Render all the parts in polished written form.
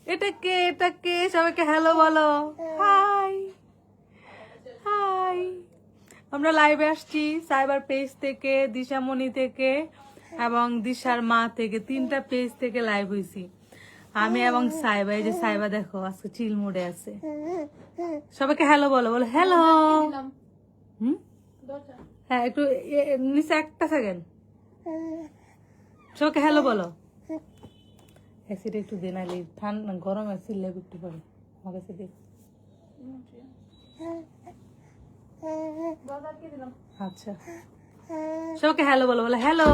এটা কে সবাইকে হ্যালো বলো। হাই হাই, আমরা লাইভে আসছি সাইবার পেজ থেকে, দিশামণি থেকে এবং দিশার মা থেকে, 3টা পেজ থেকে লাইভ হয়েছি আমি এবং সাইবা। এই যে সাইবা দেখো আজকে চিল মুডে আছে। সবাইকে হ্যালো বলো, বলো হ্যালো। হ্যাঁ একটু নিচে একটা সেকেন্ড, সবাইকে হ্যালো বলো। অ্যাসিড একটু দে, নাইলে ঠান্ডা গরম অ্যাসিড লেবু একটু পরে আমার কাছে দে। আচ্ছা সবাইকে হ্যালো বলো, বলে হ্যালো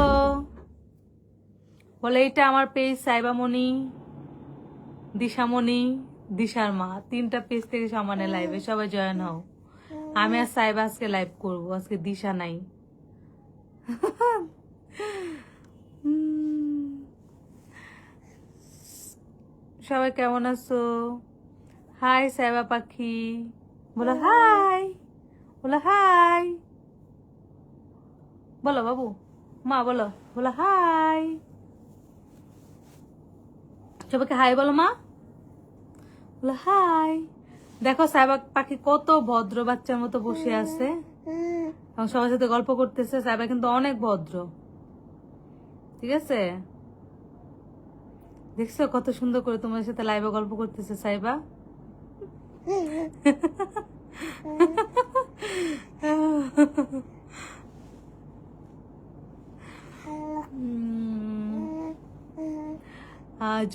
বলে। এটা আমার পেজ সাইবামণি, দিশামণি, দিশার মা, 3টা পেজ থেকে সমানে লাইভে সবাই জয়েন হও। আমি আর সাইবা আজকে লাইভ করবো, আজকে দিশা নাই। সবাই কেমন আছো? হাই সাইবা পাখি, বলো হাই, বলো হাই বলো বাবু, মা বলো, বলো হাই। সবাইকে হাই বলো মা, বলো হাই। দেখো সাইবা পাখি কত ভদ্র বাচ্চার মতো বসে আছে এবং সবার সাথে গল্প করতেছে। সাইবা কিন্তু অনেক ভদ্র, ঠিক আছে? দেখছো কত সুন্দর করে তোমার সাথে লাইভে গল্প করতেছে সাইবা।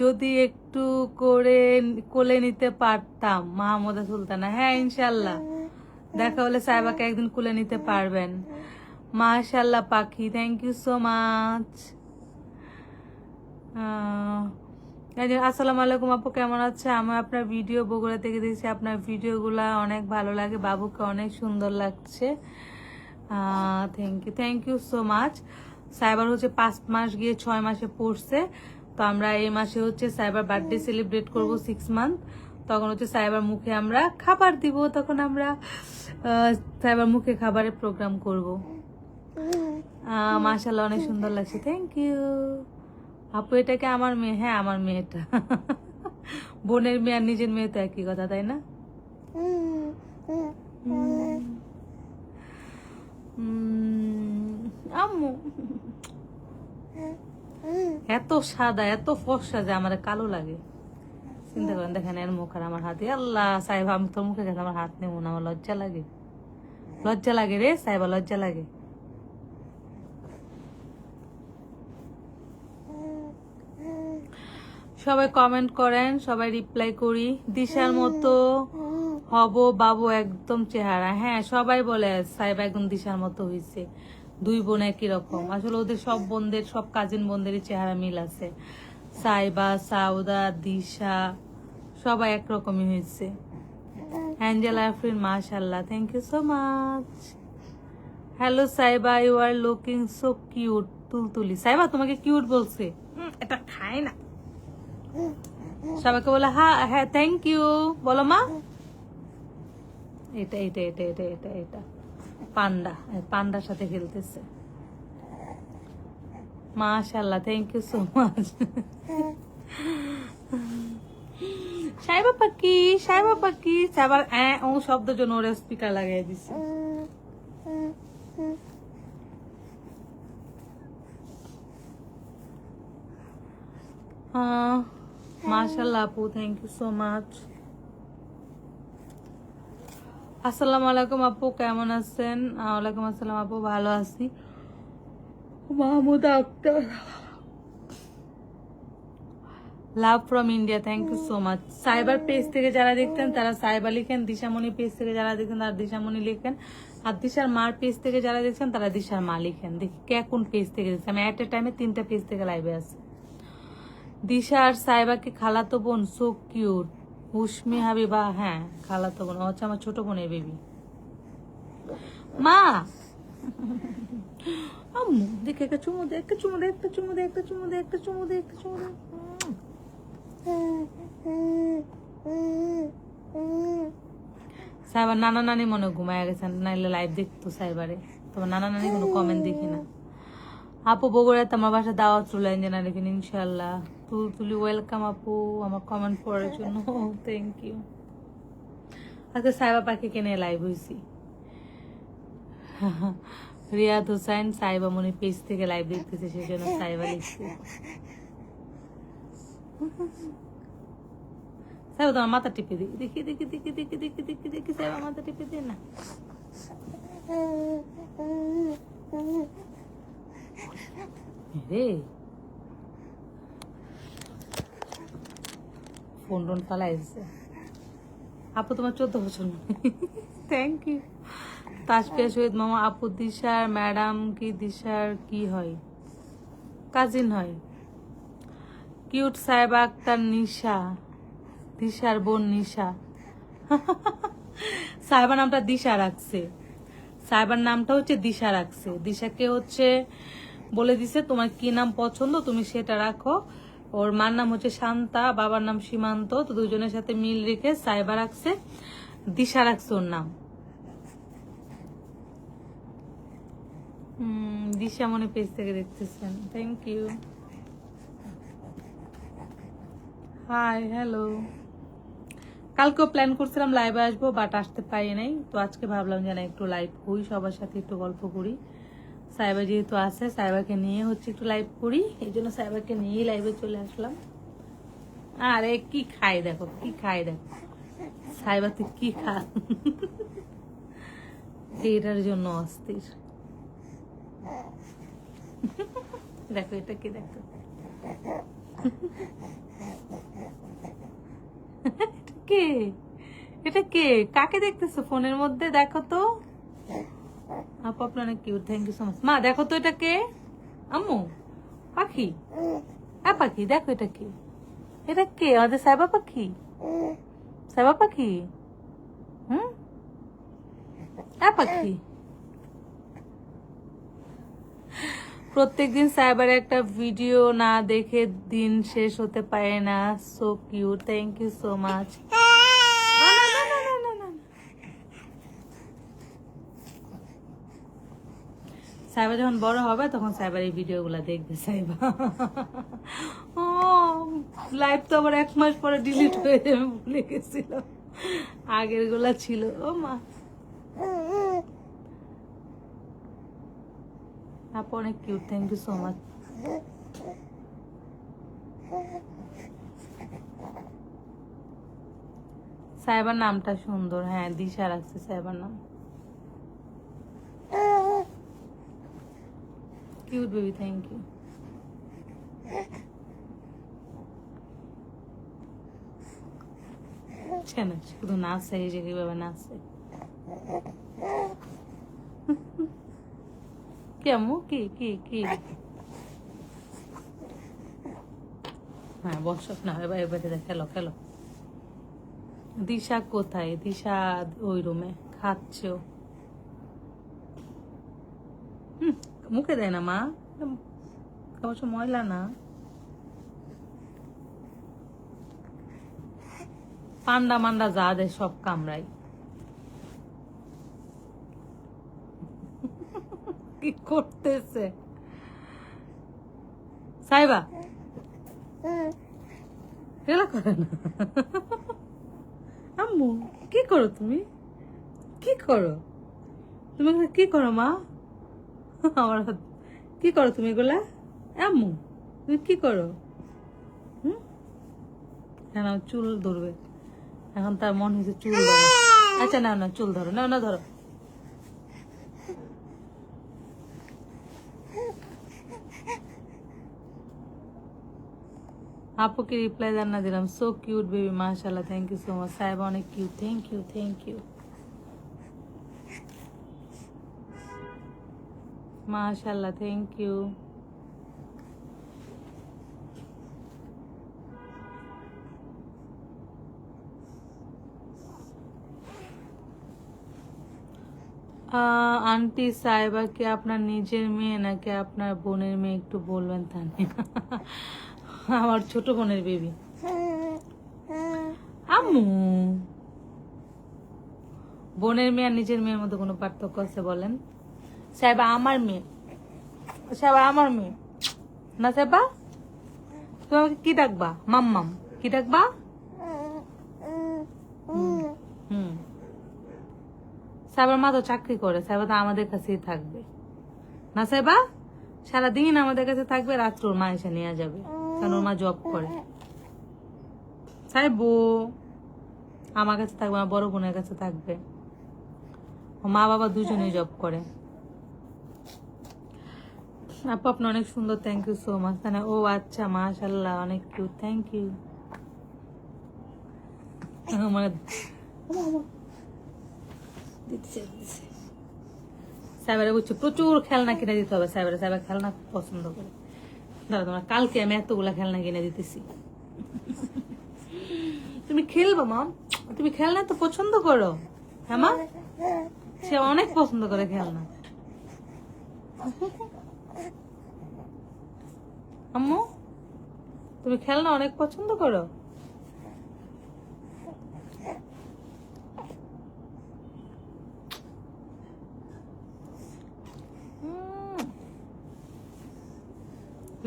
যদি একটু করে কোলে নিতে পারতাম মাহমুদা সুলতানা। হ্যাঁ ইনশাল্লাহ, দেখা হলে সাইবাকে একদিন কোলে নিতে পারবেন। মাশাল্লাহ পাখি, থ্যাংক ইউ সো মাচ। আসসালামু আলাইকুম আপু, কেমন আছে? আমি আপনার ভিডিও বগুড়া থেকে দেখছি, আপনার ভিডিওগুলা অনেক ভালো লাগে, বাবুকে অনেক সুন্দর লাগছে। Thank you so much. Saibar হচ্ছে 5 মাস গিয়ে 6 মাসে পড়ছে, তো আমরা এই মাসে হচ্ছে সাইবার বার্থডে সেলিব্রেট করব 6 মান্থ। তখন হচ্ছে সাইবার মুখে আমরা খাবার দিব, তখন আমরা সাইবার মুখে খাবারের প্রোগ্রাম করব। মাশাআল্লাহ অনেক সুন্দর লাগছে, থ্যাংক ইউ আপু। এটাকে আমার মেয়ে? হ্যাঁ আমার মেয়েটা। বোনের মেয়ে আর নিজের মেয়ে তো একই কথা, তাই না? আম্মু এত সাদা এত ফর্সা যে আমার কালো লাগে, চিন্তা করেন। দেখেন এর মুখ আর আমার হাতে, আল্লাহ সাহেব আমি তোর মুখে গেছে, আমার হাত নেবো না, আমার লজ্জা লাগে, লজ্জা লাগে রে সাহেবা, লজ্জা লাগে। সবাই কমেন্ট করেন, সবাই রিপ্লাই করি। দিশার মতো হব বাবু একদম চেহারা। হ্যাঁ সবাই বলে সাহেব একদম দিশার মতো হয়েছে, 2 বোন একই রকম। আসলে ওদের সব বোনদের, সব কাজিন বোনদেরই চেহারা মিল আছে। সাইবা, সাউদা, দিশা সবাই একরকমই হয়েছে। অ্যাঞ্জেলা আফরিন মাশাল্লাহ, thank you so much. Hello Saiba, you are looking so cute. Tultuli Saiba তোমাকে কিউট বলছে? এটা খায় না। সবাইকে বলে হ্যাঁ থ্যাংক ইউ বলো মা। এটা এটা এটা এটা এটা এটা পান্ডা, পান্ডার সাথে খেলতেছে। মাশাআল্লাহ, thank you so much. Saiba পাখি, সাইবা পাখি, সাইবার ও শব্দের জন্য ওরা স্পিকার লাগাই দিছে। মাশাআল্লাহ আপু, থ্যাংক ইউ সো মাচ। আসসালামু আলাইকুম আপু, কেমন আছেন? ওয়ালাইকুম আসসালাম আপু, ভালো আছি। Mahmud Akter, love from India, thank you so much. Saibar page থেকে যারা দেখতেন তারা সাইবা লিখেন, দিশামণি পেজ থেকে যারা দেখতেন তারা দিশামণি লিখেন, আর দিশার মার পেজ থেকে যারা দেখছেন তারা দিশার মা লিখেন। দেখি কে কোন পেজ থেকে দেখছেন। আমি এট এ টাইমে 3টা পেজ থেকে লাইভে আছি। দিশা আর সাইবাকে খালাতো বোন, সো কিউট। উস্মি হাবিবা, হ্যাঁ খালাতো বোন, হচ্ছে আমার ছোট বোনের বেবি। মা আম্মু দেখে একটা চুমু দে, একটা চুমু দে, একটা চুমু দে, একটা চুমু দে, একটা চুমু দে, একটা চুমু দে। সাইবার নানা নানি মনে ঘুমায় গেছেন, নাইলে লাইভ দেখতো সাইবারে। তোমার নানা নানি কোনো কমেন্ট দেখি না। আপু বগুড়াতে আমার বাসা দাওয়াত চলে, ইঞ্জিনিয়ার ইনশাল্লাহ। তুলতুলি ওয়েলকাম আপু আমার কমেন্ট পড়ার জন্য, থ্যাংক ইউ। আজকে সাইবা পাখিকে নিয়ে লাইভ হয়েছি। রিয়াদ হোসেন সাইবা মনি পেজ থেকে লাইভ দেখতেছে, সেই জন্য সাইবা লিখছে। সাইবা তোমার মাথা টিপে দিই, দেখি দেখি দেখি দেখি দেখি দেখি দেখি সাইবা মাথা টিপে দিই না। রে ফোন টোন পালাইছে। আপু তোমার 14 বছর, থ্যাংক ইউ। তাসফিয়া শহীদ মামা আপু দিশার ম্যাডাম কি দিশার কি হয়? কাজিন হয়। কিউট সাইবা আক্তার নিশা, দিশার বোন নিশা। সাইবার নামটা দিশা রাখছে, সাইবার নামটা হচ্ছে দিশা রাখছে। দিশাকে হচ্ছে বলে দিছে তোমার কি নাম পছন্দ তুমি সেটা রাখো। ওর মার নাম হচ্ছে শান্তা, বাবার নাম সীমান্ত, তো দুজনের সাথে মিল রেখে সাইবা রাখছে, দিশা রাখছে ওর নাম। দিশা মনে পেজ থেকে দেখতেছেন, থ্যাংক ইউ। Hi hello. কালকেও প্ল্যান করছিলাম লাইভে আসবো, বাট আসতে পারি নাই, তো আজকে ভাবলাম যে না একটু লাইভ করি, সবার সাথে একটু গল্প করি। সাইবা যেহেতু আছে, সাইবাকে নিয়ে হচ্ছে একটু লাইভ করি, এই জন্য সাইবাকে নিয়েই লাইভে চলে আসলাম। আরে কি খাই দেখো, কি খাই দেখো সাইবা, তুই কি খা, এটার জন্য অস্থির। দেখো এটা কি, দেখো কে, এটা কে, কাকে দেখতেছো ফোনের মধ্যে? দেখো তো আপু আপনার অনেক cute, thank you so much. মা দেখো তো এটা কে? আম্মু পাখি, হ্যাঁ পাখি, দেখো এটা কে, এটা কে? আমাদের সাইবা পাখি, সাইবা পাখি। হ্যাঁ পাখি। প্রত্যেকদিন সাইবার একটা ভিডিও না দেখে দিন শেষ হতে পারে না, so cute, thank you so much. Saiba যখন বড় হবে তখন সাইবার এই ভিডিওগুলো দেখবে সাইবা। ও লাইভ তো আবার 1 মাস পরে ডিলিট হয়ে যাবে, ভুলে গেছিলাম, আগের গুলা ছিল। ও মা আপু অনেক cute, thank you so much. Saibar নামটা সুন্দর, হ্যাঁ দিশা রাখছে সাইবার নাম। Cute baby, thank you. শুধু নাচছে, এই যে কিভাবে নাচছে। কেমন কি কি কি, হ্যাঁ বসক না, এবার এবারে খেলো খেলো। দিশা কোথায়? দিশা ওই রুমে খাচ্ছে, মুখে দেয় না মা, অবশ্য ময়লা না। পান্ডা মান্ডা যা দেয় সব কামড়াই। কি করতেছে সাইবা? এলা করে না। আম্মু কি করো তুমি, কি করো তুমি, কি করো মা? আমার কি করো তুমি এগুলা? আম্মু তুমি কি করো? এখন চুল ধরবে, এখন তার মন হয়েছে চুল ধরো। আচ্ছা না না চুল ধরো, না না ধরো। আপুকে রিপ্লাই জানা দিলাম, সো কিউট বেবি, মাশাআল্লাহ, থ্যাংক ইউ সো মাচ। সাহেব অনেক cute, thank you thank you, মাশাআল্লাহ, থ্যাংক ইউ। আন্টি সাহেবা কি আপনার নিজের মেয়ে নাকি আপনার বোনের মেয়ে, একটু বলবেন তানিয়া? আমার ছোট বোনের বেবি। আম্মু বোনের মেয়ে আর নিজের মেয়ের মধ্যে কোনো পার্থক্য আছে বলেন? সাহেবা আমার মেয়ে, সাহেবা আমার মেয়ে না সাহেবা, তুমি আমাকে কি ডাকবা? মাম্মাম কি ডাকবা? সাইবার মা তো চাকরি করে, সাইবা তো আমাদের কাছেই থাকবে না। সাইবা সারাদিন আমাদের কাছে থাকবে, রাত্র ওর মা এসে নিয়ে যাবে, কারণ ওর মা জব করে। সাইবো আমার কাছে থাকবে না, বড় বোনের কাছে থাকবে। ও মা বাবা দুজনেই জব করে। আপু আপনি অনেক সুন্দর, থ্যাংক ইউ সো মাচ। ও আচ্ছা, মাশাআল্লাহ, অনেক কিউট, থ্যাংক ইউ। মানে সাইবারে বুঝছো প্রচুর খেলনা কিনে দিতে হবে সাইবারে। সাইবার খেলনা খুব পছন্দ করে। দাঁড়া, তোমার কালকে আমি এতগুলা খেলনা কিনে দিতেছি। তুমি খেলবো মা? তুমি খেলনা তো পছন্দ করো? হ্যাঁ মা, সে অনেক পছন্দ করে খেলনা। আম্মু তুমি খেলনা অনেক পছন্দ করো?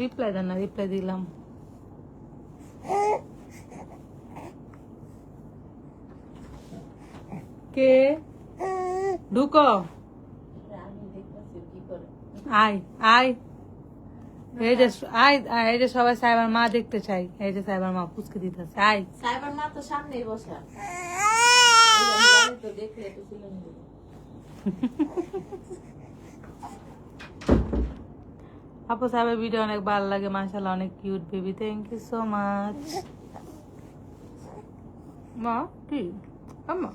রিপ্লাই দেন না, রিপ্লাই দিলাম। কে ঢুকো, আয় আয়, এই যে আয়, এই যে সবাই সাইবার মা দেখতে চাই। এই যে সাইবার মা পুচকে দিতেছে, আয়। সাইবার মা তো সামনেই বসা, তো দেখলে তো ছিলেন। আপু সাইবার ভিডিও অনেক ভালো লাগে, মাশাআল্লাহ, অনেক cute baby, thank you so much. মা কি আম্মা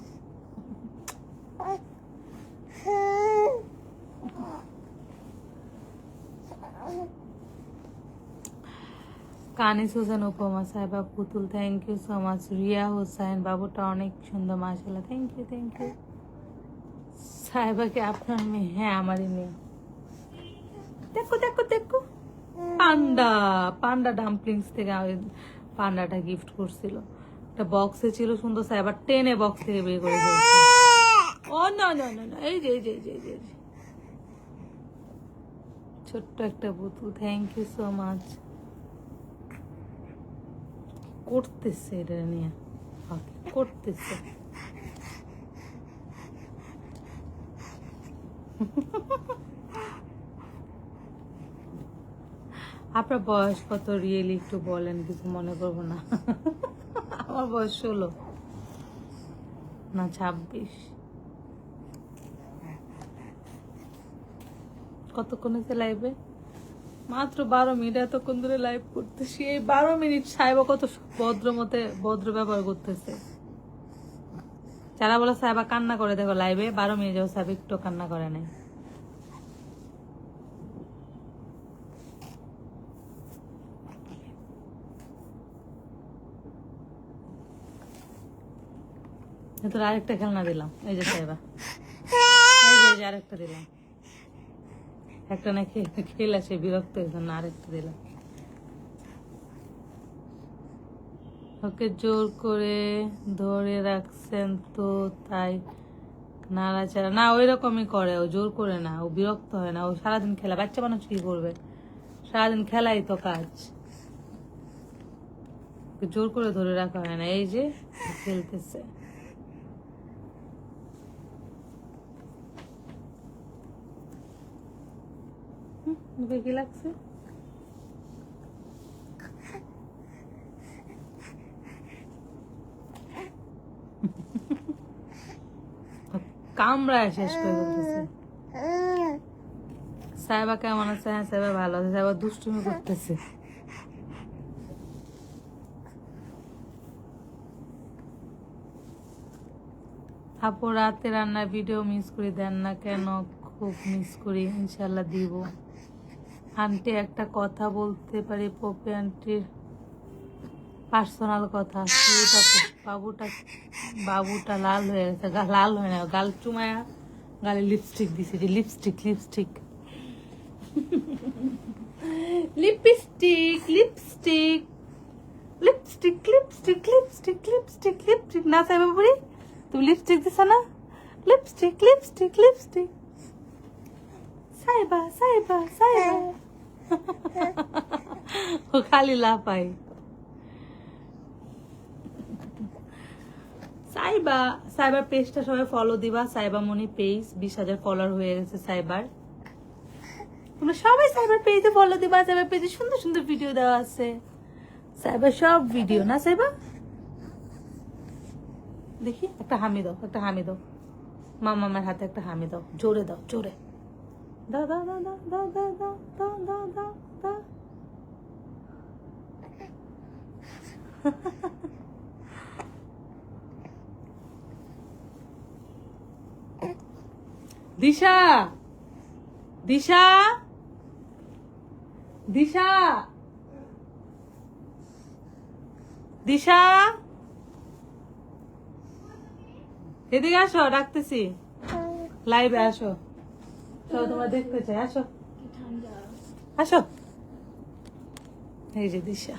কানি সুজান উপমা সাহেবা পুতুল, thank you so much. Riya Hossain বাবুটা অনেক সুন্দর, মাশাআল্লাহ, থ্যাংক ইউ থ্যাংক ইউ। সাহেবাকে আপনার মেয়ে? হ্যাঁ আমারই মেয়ে। দেখো দেখো দেখো, পান্ডা, পান্ডা ডাম্পলিংস থেকে পান্ডাটা গিফট করছিল, একটা বক্সে ছিল সুন্দর, সাহেবার টেনে বক্স থেকে বের করে দিয়েছে। ও না না না না, এই যে এই যে এই যে এই যে ছোট্ট একটা পুতুল, থ্যাংক ইউ সো মাচ। করতেছে এটা নিয়ে, করতেছে। আপনার বয়স কত রিয়েলি একটু বলেন, কিছু মনে করবো না। আমার বয়স 16 না 26। কতক্ষণ হয়েছে লাইভে? মাত্র 12 মিনিট। এতক্ষণ ধরে লাইভ করতেছি, এই 12 মিনিট সাহেবা কত ভদ্র মতে ভদ্র ব্যবহার করতেছে। যারা বলে সাহেবা কান্না করে, দেখো লাইভে 12 মিনিট যাও সাহেব একটু কান্না করে নাই। তোর আরেকটা খেলনা দিলাম, এই যে সাহেবা, এই যে আরেকটা দিলাম। একটা না খেলে সে বিরক্ত হয়েছে, না আরেকটা দিলাম। ওকে জোর করে ধরে রাখছেন তো তাই নাড়াচাড়া? না ওই রকমই করে, ও জোর করে না, ও বিরক্ত হয় না, ও সারাদিন খেলা। বাচ্চা মানুষ কি করবে, সারাদিন খেলাই তো কাজ, জোর করে ধরে রাখা হয় না। এই যে খেলতেছে। কি লাগছে? কামড়ায় শেষ করে ফেলতেছে। সাহেবা কেমন আছে? হ্যাঁ সাহেবা ভালো আছে, সাহেবা দুষ্টুমি করতেছে। আপু রাতে রান্নার ভিডিও মিস করি, দেন না কেন? খুব মিস করি, ইনশাল্লাহ দিব। আন্টি একটা কথা বলতে পারি? পপি আন্টির পার্সোনাল কথা। বাবুটা লাল হয়ে গেছে, লাল হয়ে না, গাল চুমায়া গালে লিপস্টিক দিছে, যে lipstick lipstick lipstick lipstick lipstick lipstick lipstick lipstick lipstick না সাইবা বুড়ি, তুমি লিপস্টিক দিছ না? Lipstick lipstick lipstick Saiba Saiba Saiba ও খালি লাফাই। সাইবার পেজটা সবাই ফলো দিবা, সাইবা মনি পেজ 20,000 ফলোয়ার হয়ে গেছে সাইবার। তোমরা সবাই সাইবার পেজে ফলো দিবা, সাইবার পেজে সুন্দর সুন্দর ভিডিও দেওয়া আছে, সাইবার সব ভিডিও না সাইবা। দেখি একটা হামি দাও, একটা হামি দাও, মামার হাতে একটা হামি দাও, জোরে দাও, জোরে দাও দাও দাও দাও দাও দাও দাও দাও দাও দাও দাও। দিশা দিশা দিশা দিশা, এদিকে আসো, ডাকতেছি, লাইভে আসো, সবাই তোমরা দেখতে চাই, আসো আসো। এই যে দিশা,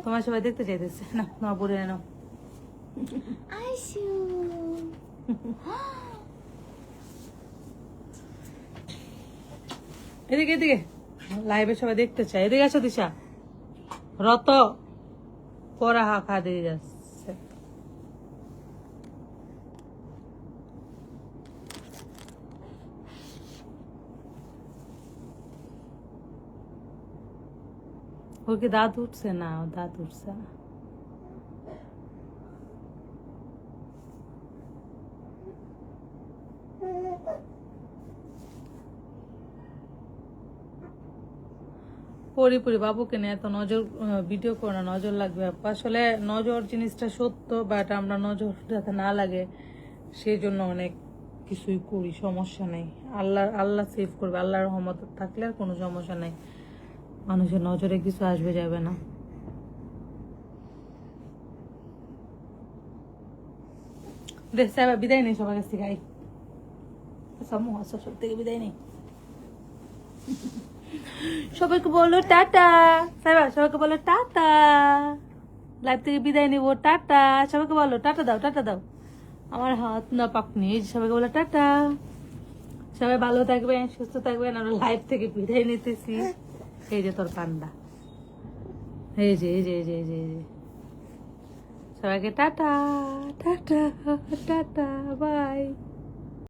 তোমার সবাই দেখতে চাইতেছে, না তোমার পরে নাও। এদিকে এদিকে, লাইভে সবাই দেখতে চাই, এদিকে আসো দিশা। রত পরা হাঁকা দিয়ে যাচ্ছে। ওকে দাঁত উঠছে না, দাঁত উঠছে না। পরি পরি বাবুকে নিয়ে এত নজর, ভিডিও করে না, নজর লাগবে আপু। আসলে নজর জিনিসটা সত্য, বাট আমরা নজর যাতে না লাগে সেই জন্য অনেক কিছুই করি, সমস্যা নেই। আল্লাহ সেভ করবে, আল্লাহর রহমত থাকলে আর কোনো সমস্যা নেই, মানুষের নজরে কিছু আসবে যাবে না। দেখ সাহেব বিদায় নেই সবার কাছ থেকে, সব থেকে বিদায় নেই। সবাইকে বলো টাটা, সবাইকে বলো টাটা, লাইভ থেকে বিদায় নিবো, টাটা। সবাইকে বলো টাটা দাও, টাটা দাও। আমার হাত না পাকনি, সবাইকে বলো টাটা। সবাই ভালো থাকবেন, সুস্থ থাকবেন। আমরা লাইভ থেকে বিদায় নিতেছি। এই যে তোর পান্ডা, এই যে এই যে এই যে এই যে এই যে। সবাইকে টাটা টাটা টাটা, বাই।